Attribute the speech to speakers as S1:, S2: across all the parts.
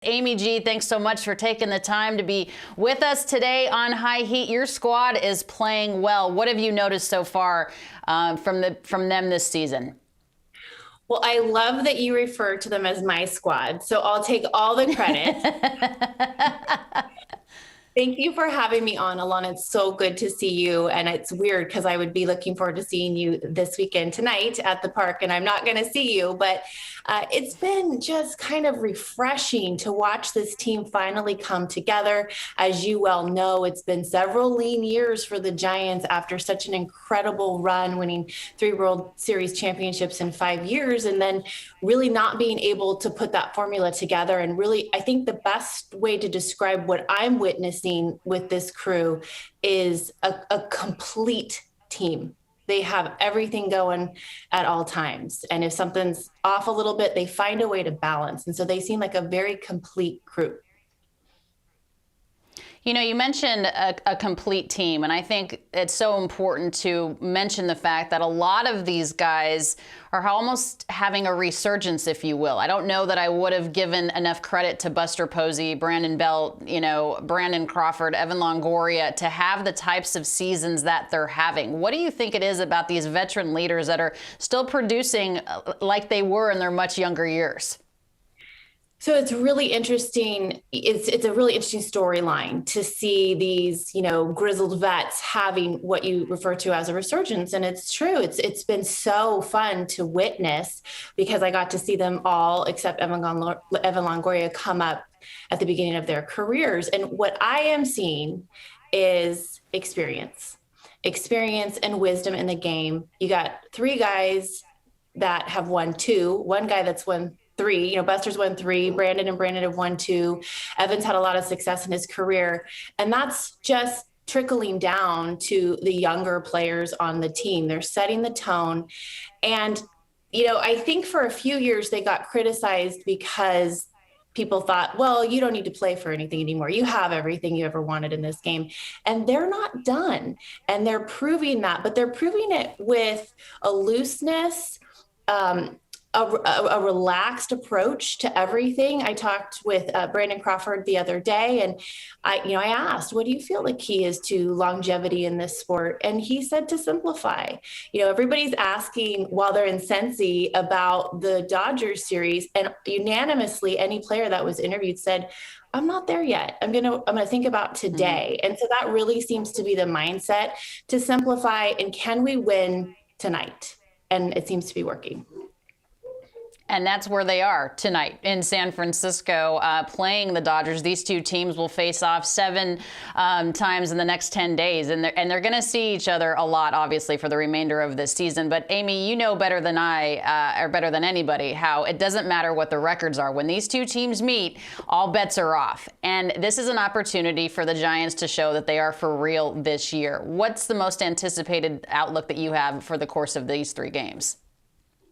S1: Amy G, thanks so much for taking the time to be with us today on High Heat. Your squad is playing well. What have you noticed so far from them this season?
S2: Well, I love that you refer to them as my squad, so I'll take all the credit. Thank you for having me on, Alana. It's so good to see you. And it's weird because I would be looking forward to seeing you this weekend tonight at the park, and I'm not going to see you. But it's been just kind of refreshing to watch this team finally come together. As you well know, it's been several lean years for the Giants after such an incredible run, winning 3 World Series championships in 5 years, and then really not being able to put that formula together. And really, I think the best way to describe what I'm witnessing with this crew is a complete team. They have everything going at all times. And if something's off a little bit, they find a way to balance. And so they seem like a very complete crew.
S1: You know, you mentioned a complete team, and I think it's so important to mention the fact that a lot of these guys are almost having a resurgence, if you will. I don't know that I would have given enough credit to Buster Posey, Brandon Belt, Brandon Crawford, Evan Longoria to have the types of seasons that they're having. What do you think it is about these veteran leaders that are still producing like they were in their much younger years?
S2: So it's really interesting. It's a really interesting storyline to see these, grizzled vets having what you refer to as a resurgence. And it's true. It's been so fun to witness because I got to see them all except Evan Longoria come up at the beginning of their careers. And what I am seeing is experience and wisdom in the game. You got 3 guys that have won 2, one guy that's won 3. Buster's won 3, Brandon have won 2. Evan's had a lot of success in his career. And that's just trickling down to the younger players on the team. They're setting the tone. And, I think for a few years they got criticized because people thought, well, you don't need to play for anything anymore. You have everything you ever wanted in this game. And they're not done. And they're proving that, but they're proving it with a looseness, a relaxed approach to everything. I talked with Brandon Crawford the other day, and I asked, what do you feel the key is to longevity in this sport? And he said to simplify. Everybody's asking while they're in Cincy about the Dodgers series, and unanimously, any player that was interviewed said, I'm not there yet. I'm gonna think about today. And so that really seems to be the mindset, to simplify, and can we win tonight? And it seems to be working.
S1: And that's where they are tonight in San Francisco, playing the Dodgers. These 2 teams will face off 7 times in the next 10 days. And they're going to see each other a lot, obviously, for the remainder of this season. But, Amy, you know better than or better than anybody, how it doesn't matter what the records are. When these 2 teams meet, all bets are off. And this is an opportunity for the Giants to show that they are for real this year. What's the most anticipated outlook that you have for the course of these 3 games?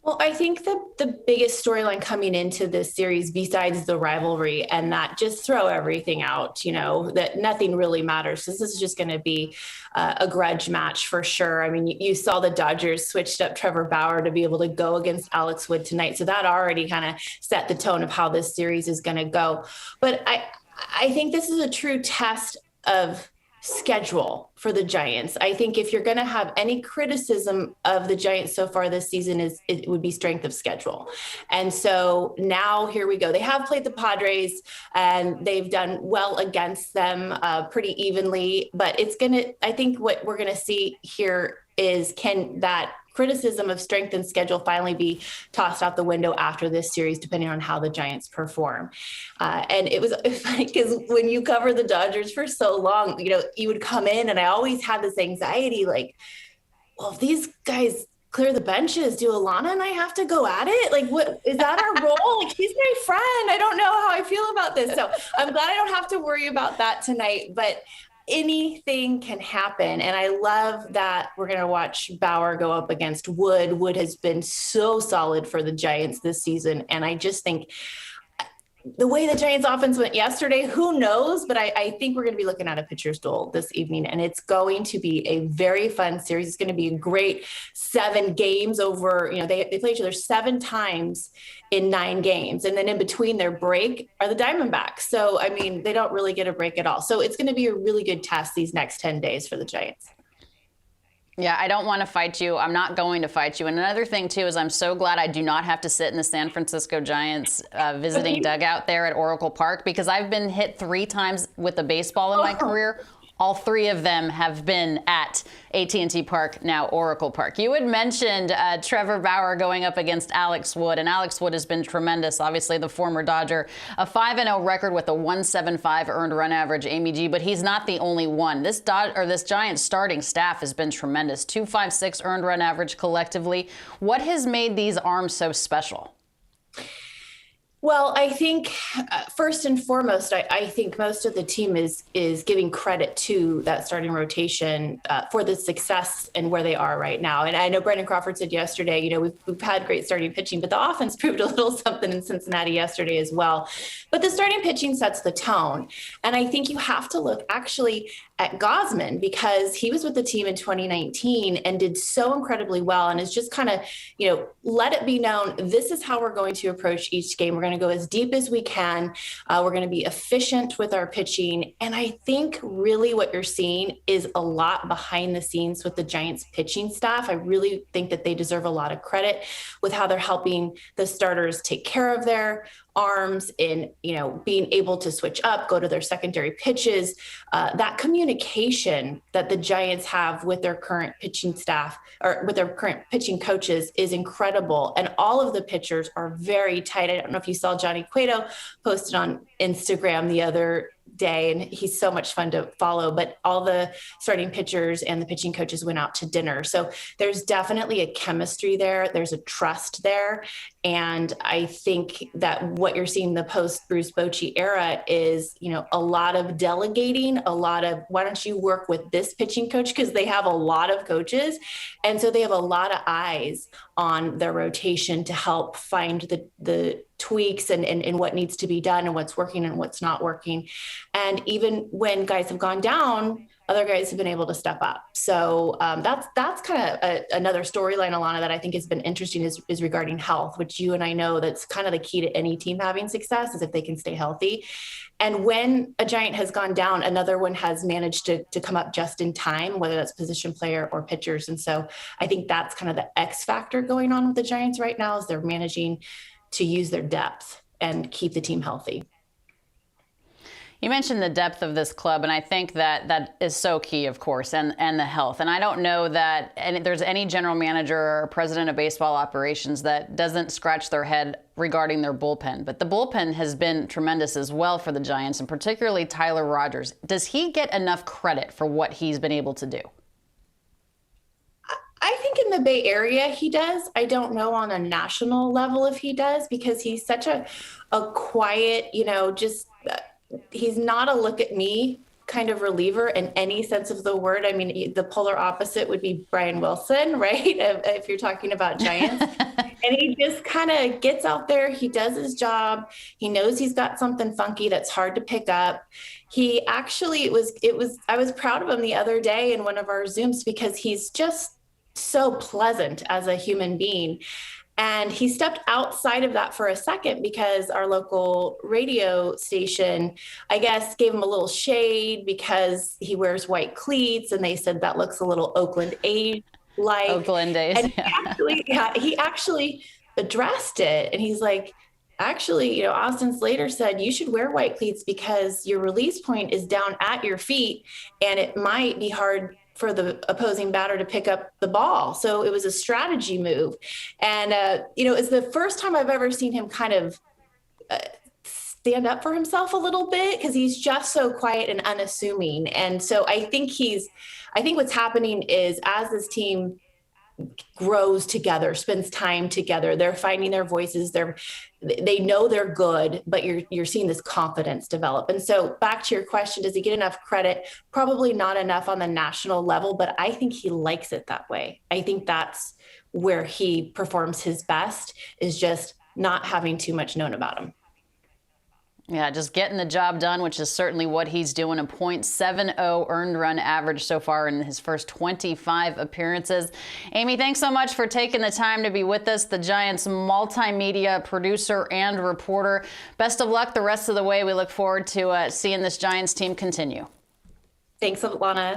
S2: Well, I think the biggest storyline coming into this series, besides the rivalry and that just throw everything out, that nothing really matters. This is just going to be a grudge match for sure. I mean, you saw the Dodgers switched up Trevor Bauer to be able to go against Alex Wood tonight. So that already kind of set the tone of how this series is going to go. But I think this is a true test of schedule for the Giants. I think if you're going to have any criticism of the Giants so far this season, it would be strength of schedule. And so now here we go. They have played the Padres and they've done well against them pretty evenly, but I think what we're going to see here is, can that criticism of strength and schedule finally be tossed out the window after this series, depending on how the Giants perform. And it was funny because when you cover the Dodgers for so long, you would come in and I always had this anxiety, like, well, if these guys clear the benches, do Alana and I have to go at it? Like, what is that our role? Like, he's my friend. I don't know how I feel about this. So I'm glad I don't have to worry about that tonight, but anything can happen. And I love that we're going to watch Bauer go up against Wood. Wood has been so solid for the Giants this season. And I just think the way the Giants offense went yesterday, who knows? But I think we're going to be looking at a pitcher's duel this evening, and it's going to be a very fun series. It's going to be a great 7 games over, they play each other 7 times in 9 games. And then in between their break are the Diamondbacks. So, I mean, they don't really get a break at all. So it's going to be a really good test these next 10 days for the Giants.
S1: Yeah, I don't want to fight you. I'm not going to fight you. And another thing, too, is I'm so glad I do not have to sit in the San Francisco Giants visiting dugout there at Oracle Park, because I've been hit 3 times with a baseball in my career. All 3 of them have been at AT&T Park, now Oracle Park. You had mentioned Trevor Bauer going up against Alex Wood, and Alex Wood has been tremendous, obviously the former Dodger. A 5-0 record with a 1.75 earned run average, Amy G, but he's not the only one. This Giants starting staff has been tremendous. 2.56 earned run average collectively. What has made these arms so special?
S2: Well, I think first and foremost, I think most of the team is giving credit to that starting rotation for the success and where they are right now. And I know Brandon Crawford said yesterday, we've had great starting pitching, but the offense proved a little something in Cincinnati yesterday as well. But the starting pitching sets the tone. And I think you have to look actually at Gausman, because he was with the team in 2019 and did so incredibly well, and is just kind of, let it be known, this is how we're going to approach each game. We're going to go as deep as we can. We're going to be efficient with our pitching. And I think really what you're seeing is a lot behind the scenes with the Giants pitching staff. I really think that they deserve a lot of credit with how they're helping the starters take care of their arms in, being able to switch up, go to their secondary pitches. That communication that the Giants have with their current pitching staff, or with their current pitching coaches, is incredible. And all of the pitchers are very tight. I don't know if you saw Johnny Cueto posted on Instagram the other day, and he's so much fun to follow, but all the starting pitchers and the pitching coaches went out to dinner. So there's definitely a chemistry there. There's a trust there. And I think that what you're seeing the post Bruce Bochy era is, a lot of delegating, a lot of, why don't you work with this pitching coach? Because they have a lot of coaches. And so they have a lot of eyes on their rotation to help find the tweaks and what needs to be done and what's working and what's not working. And even when guys have gone down, other guys have been able to step up. So that's kind of another storyline, Alana, that I think has been interesting is regarding health, which you and I know that's kind of the key to any team having success, is if they can stay healthy. And when a Giant has gone down, another one has managed to come up just in time, whether that's position player or pitchers. And so I think that's kind of the X factor going on with the Giants right now, is they're managing to use their depth and keep the team healthy.
S1: You mentioned the depth of this club, and I think that is so key, of course, and the health. And I don't know that there's any general manager or president of baseball operations that doesn't scratch their head regarding their bullpen. But the bullpen has been tremendous as well for the Giants, and particularly Tyler Rogers. Does he get enough credit for what he's been able to do?
S2: I think in the Bay Area he does. I don't know on a national level if he does, because he's such a quiet, he's not a look at me kind of reliever in any sense of the word. I mean, the polar opposite would be Brian Wilson, right? If you're talking about Giants. And he just kind of gets out there. He does his job. He knows he's got something funky that's hard to pick up. He actually, I was proud of him the other day in one of our Zooms, because he's just so pleasant as a human being. And he stepped outside of that for a second because our local radio station, I guess, gave him a little shade because he wears white cleats. And they said that looks a little Oakland A's-like.
S1: Oakland A's.
S2: And he actually addressed it. And he's like, actually, Austin Slater said you should wear white cleats because your release point is down at your feet and it might be hard for the opposing batter to pick up the ball. So it was a strategy move. And, it's the first time I've ever seen him kind of stand up for himself a little bit, because he's just so quiet and unassuming. And so I think what's happening is, as this team grows together, spends time together, they're finding their voices, they know they're good, but you're seeing this confidence develop. And so back to your question, does he get enough credit? Probably not enough on the national level, but I think he likes it that way. I think that's where he performs his best, is just not having too much known about him.
S1: Yeah, just getting the job done, which is certainly what he's doing. A .70 earned run average so far in his first 25 appearances. Amy, thanks so much for taking the time to be with us, the Giants multimedia producer and reporter. Best of luck the rest of the way. We look forward to seeing this Giants team continue.
S2: Thanks, Alana.